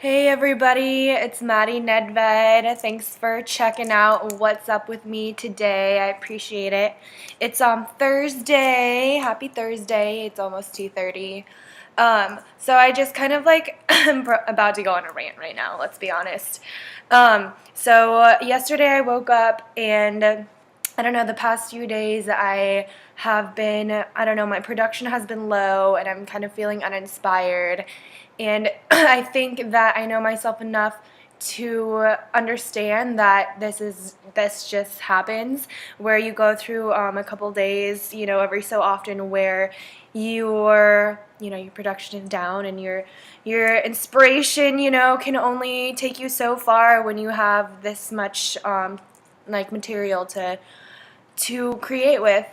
Hey everybody, it's Maddie Nedved. Thanks for checking out what's up with me today. I appreciate it. It's Thursday. Happy Thursday. It's almost 2:30. So I just kind of I'm about to go on a rant right now, let's be honest. So yesterday I woke up and I don't know, the past few days I have been, I don't know, my production has been low and I'm kind of feeling uninspired. And I think that I know myself enough to understand that this just happens, where you go through a couple days, every so often, where your production is down and your inspiration, can only take you so far when you have this much material to create with.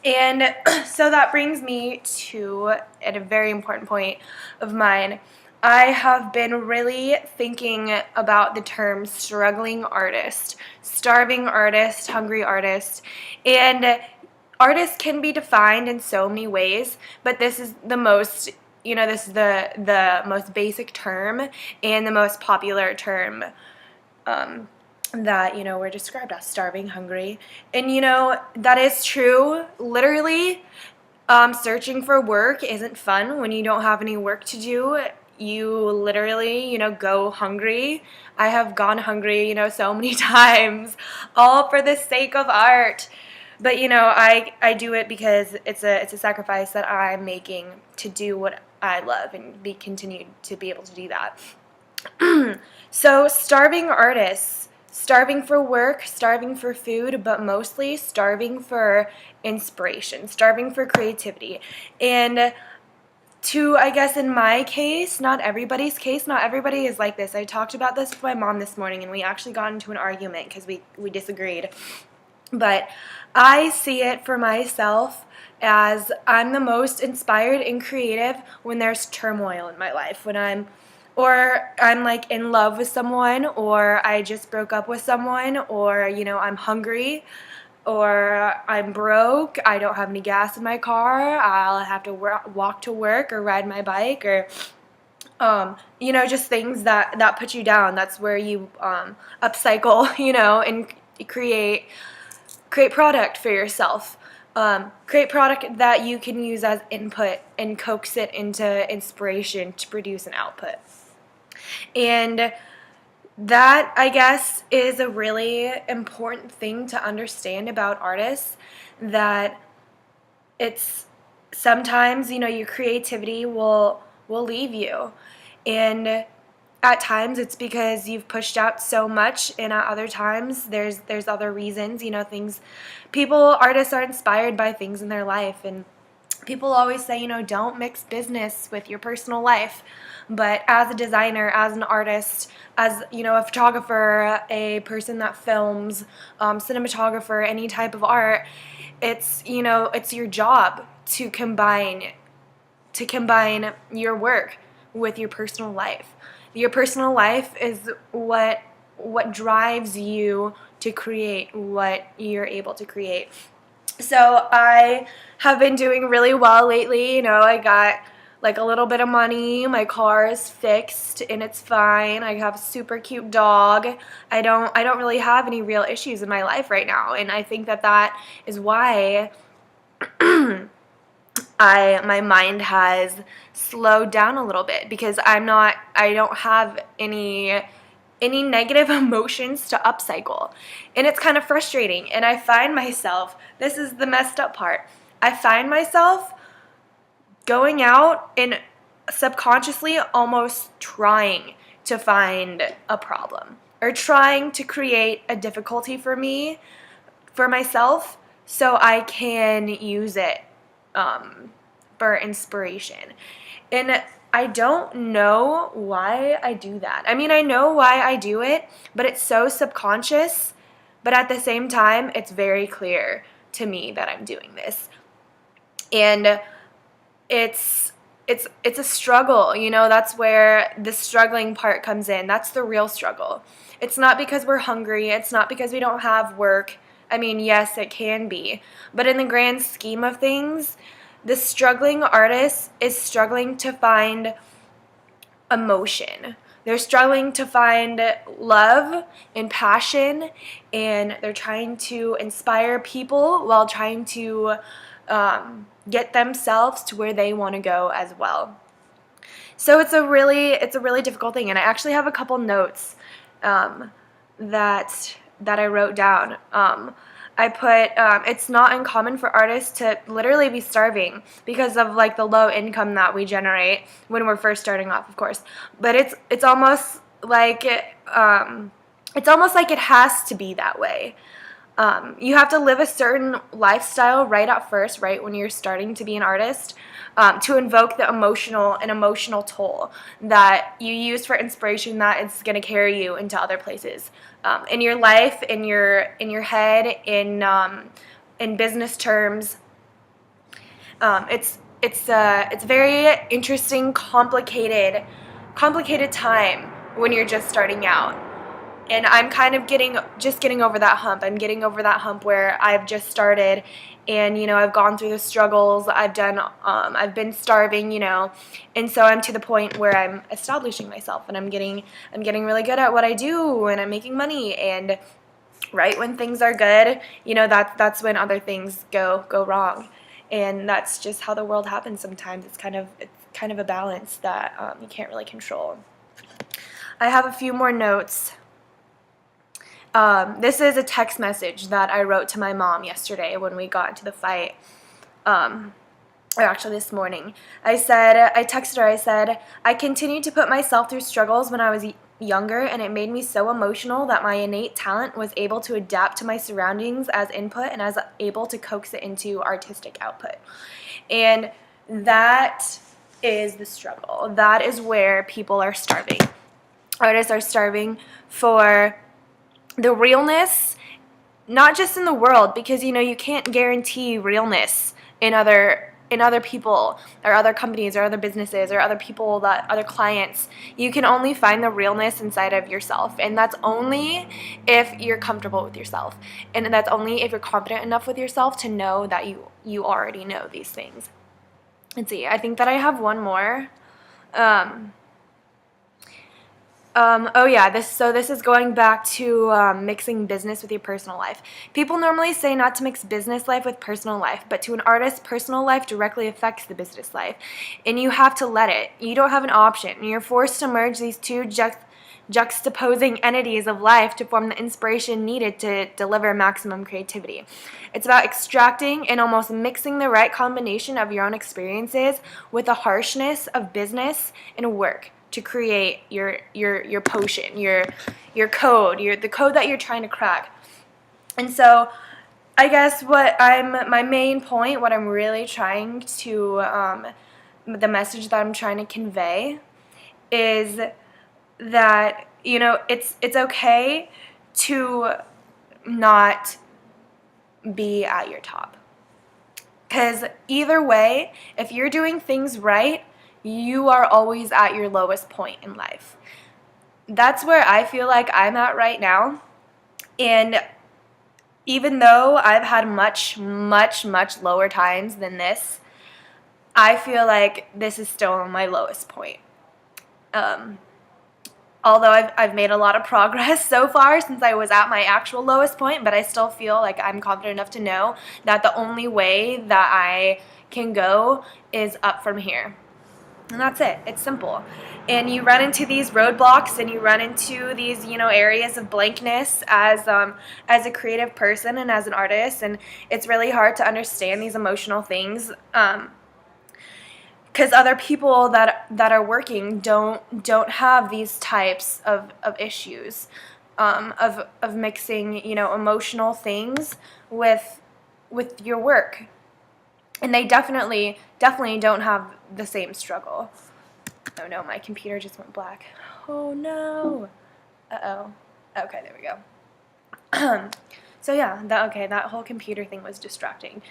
And so that brings me to at a very important point of mine. I have been really thinking about the term struggling artist, starving artist, hungry artist, and artist can be defined in so many ways, but this is the most, this is the most basic term and the most popular term. That we're described as starving, hungry, and that is true. Literally, searching for work isn't fun when you don't have any work to do. You literally, go hungry. I have gone hungry, so many times, all for the sake of art. But I do it because it's a sacrifice that I'm making to do what I love and continue to be able to do that. So starving artists. Starving for work, starving for food, but mostly starving for inspiration, starving for creativity. And I guess in my case, not everybody's case, not everybody is like this. I talked about this with my mom this morning, and we actually got into an argument because we disagreed. But I see it for myself as I'm the most inspired and creative when there's turmoil in my life, when I'm like in love with someone, or I just broke up with someone, or I'm hungry, or I'm broke, I don't have any gas in my car, I'll have to walk to work or ride my bike, or just things that put you down. That's where you upcycle, and create product for yourself. Create product that you can use as input and coax it into inspiration to produce an output. And that, I guess, is a really important thing to understand about artists, that it's sometimes, your creativity will leave you. And at times it's because you've pushed out so much, and at other times there's other reasons, artists are inspired by things in their life, and people always say, don't mix business with your personal life. But as a designer, as an artist, as, a photographer, a person that films, cinematographer, any type of art, it's your job to combine your work with your personal life. Your personal life is what drives you to create what you're able to create. So I have been doing really well lately. I got like a little bit of money. My car is fixed and it's fine. I have a super cute dog. I don't really have any real issues in my life right now, and I think that is why my mind has slowed down a little bit, because I don't have any negative emotions to upcycle. And it's kind of frustrating. And I find myself, this is the messed up part, I find myself going out and subconsciously almost trying to find a problem, or trying to create a difficulty for myself, so I can use it for inspiration. And I don't know why I do that. I mean, I know why I do it, but it's so subconscious. But at the same time, it's very clear to me that I'm doing this. And it's a struggle, that's where the struggling part comes in. That's the real struggle. It's not because we're hungry. It's not because we don't have work. I mean, yes, it can be. But in the grand scheme of things, the struggling artist is struggling to find emotion, they're struggling to find love and passion, and they're trying to inspire people while trying to get themselves to where they want to go as well. So it's a really difficult thing, and I actually have a couple notes that I wrote down. I put it's not uncommon for artists to literally be starving because of like the low income that we generate when we're first starting off, of course. But it's almost like it has to be that way. You have to live a certain lifestyle right at first, right when you're starting to be an artist, to invoke the emotional toll that you use for inspiration that is going to carry you into other places, in your life, in your head, in business terms. It's very interesting, complicated time when you're just starting out. And I'm kind of getting over that hump. I'm getting over that hump where I've just started, and I've gone through the struggles. I've been starving, and so I'm to the point where I'm establishing myself, and I'm getting really good at what I do, and I'm making money. And right when things are good, that's when other things go wrong, and that's just how the world happens sometimes. It's kind of a balance that you can't really control. I have a few more notes. This is a text message that I wrote to my mom yesterday when we got into the fight, or actually this morning. I texted her, I said, I continued to put myself through struggles when I was younger, and it made me so emotional that my innate talent was able to adapt to my surroundings as input and as able to coax it into artistic output. And that is the struggle. That is where people are starving. Artists are starving for the realness, not just in the world, because you can't guarantee realness in other people or other companies or other businesses or other people, other clients. You can only find the realness inside of yourself, and that's only if you're comfortable with yourself, and that's only if you're confident enough with yourself to know that you already know these things. Let's see, I think that I have one more. This is going back to mixing business with your personal life. People normally say not to mix business life with personal life, but to an artist, personal life directly affects the business life, and you have to let it. You don't have an option. You're forced to merge these two juxtaposing entities of life to form the inspiration needed to deliver maximum creativity. It's about extracting and almost mixing the right combination of your own experiences with the harshness of business and work to create your potion, your code, the code that you're trying to crack. And so I guess my main point, what I'm really trying to, the message that I'm trying to convey is that, it's okay to not be at your top. Because either way, if you're doing things right, you are always at your lowest point in life. That's where I feel like I'm at right now. And even though I've had much, much, much lower times than this, I feel like this is still my lowest point. Although I've made a lot of progress so far since I was at my actual lowest point, but I still feel like I'm confident enough to know that the only way that I can go is up from here. And that's it. It's simple. And you run into these roadblocks, and you run into these, areas of blankness as a creative person and as an artist, and it's really hard to understand these emotional things, because other people that are working don't have these types of issues, of mixing, emotional things with your work. And they definitely don't have the same struggle. Oh no, my computer just went black. Oh no. Uh-oh. Okay, there we go. So yeah, that whole computer thing was distracting.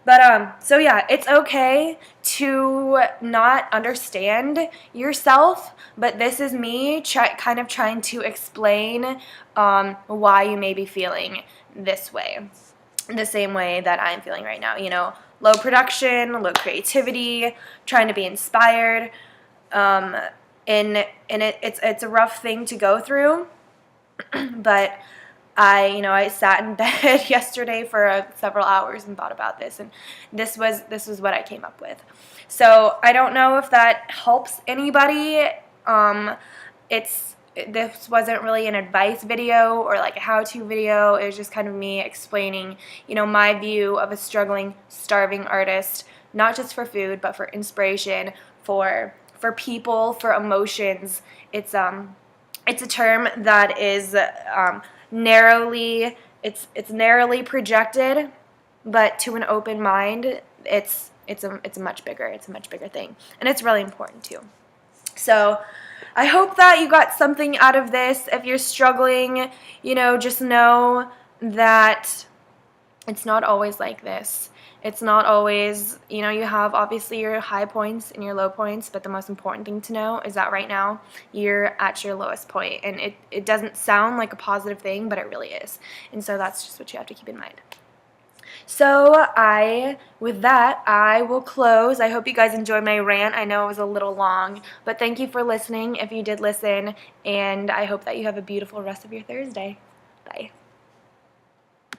But so yeah, it's okay to not understand yourself, but this is me kind of trying to explain why you may be feeling this way, the same way that I'm feeling right now. Low production, low creativity, trying to be inspired, It's a rough thing to go through, but I sat in bed yesterday for several hours and thought about this, and this was what I came up with. So I don't know if that helps anybody. It's This wasn't really an advice video or like a how-to video. It was just kind of me explaining, my view of a struggling, starving artist, not just for food, but for inspiration, for people, for emotions. It's a term that is narrowly projected, but to an open mind, it's a much bigger thing, and it's really important too. So I hope that you got something out of this. If you're struggling, just know that it's not always like this. It's not always, you have obviously your high points and your low points, but the most important thing to know is that right now you're at your lowest point, and it doesn't sound like a positive thing, but it really is. And so that's just what you have to keep in mind. So with that, I will close. I hope you guys enjoyed my rant. I know it was a little long, but thank you for listening if you did listen, and I hope that you have a beautiful rest of your Thursday. Bye.